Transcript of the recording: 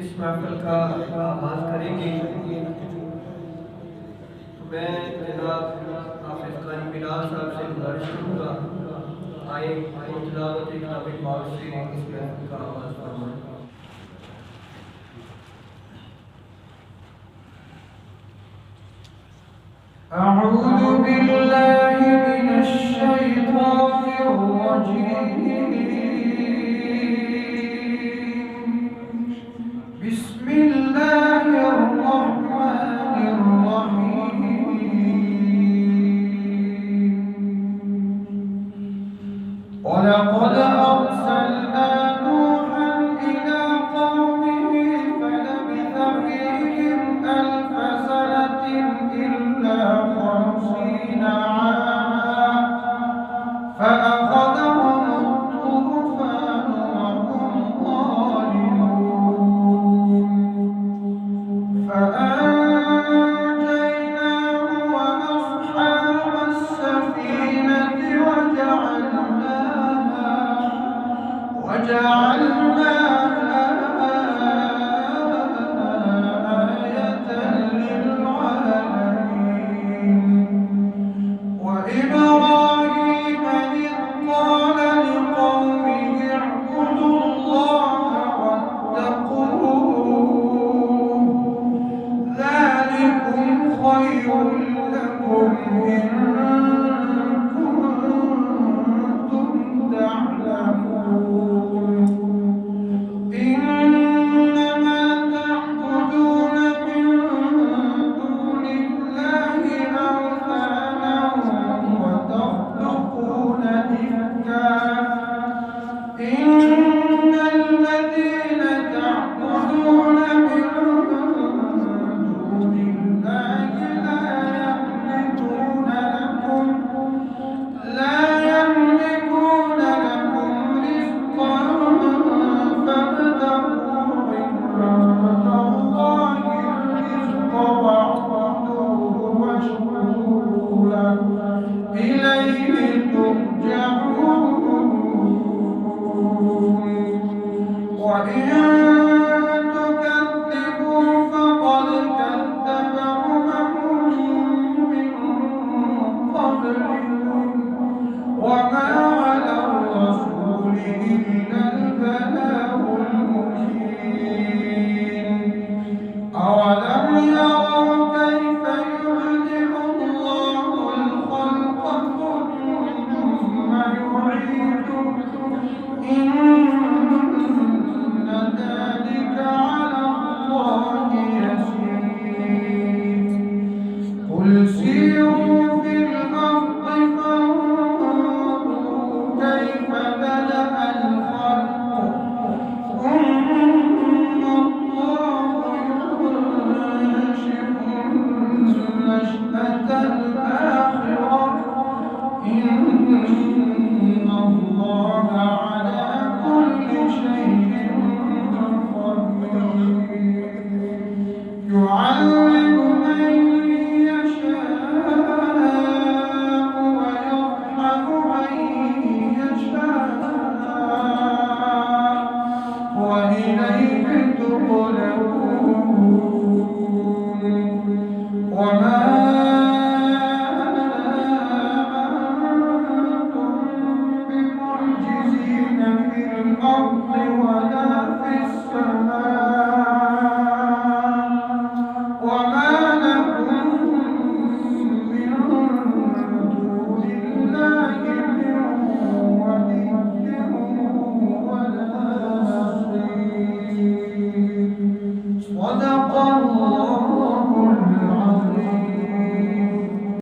इस महफिल का आगाज करेंगे। तो मैं जनाब हाफिज कारी बिलाल साहब से गुजारिश करूँगा, आए और तिलावत किताब पाक से इस महफिल का आगाज फरमाएं। أعوذ بالله من الشيطان الرجيم بسم الله الرحمن الرحيم ولقد أرسلنا نوحا إلى قومه فلبث فيهم ألف سنة إلا 50 عاما فأخذهم الطوفان وهم ظالمون فأنجيناه وأصحاب السفينة وجعلناها آية للعالمين وإبراهيم إذ قال لقومه اعبدوا الله واتقوه ذلكم خير لكم إن كنتم تعلمون إنما تعبدون من دون الله أوثانا وتخلقون إفكا إن الذين تعبدون من دون الله لا يملكون لكم رزقا فابتغوا عند الله الرزق واعبدوه واشكروا له إليه ترجعون وإن تكذبوا فقد كذب من قبلكم وما على الرسول إلا البلاغ المبين أولم يروا كيف يبدئ الله الخلق ثم يعيده إن ذلك على الله يسير قل سيروا في الأرض فانظروا كيف بدأ الخلق ثم الله ينشئ النشأة الآخرة إن الله على كل شيء قدير يعلم من يشاء ويرحم من يشاء وإليه تقلبون وما أنتم بمعجزين في الأرض ولا في السماء وما لكم من دون الله من ولي ولا نصير صدق الله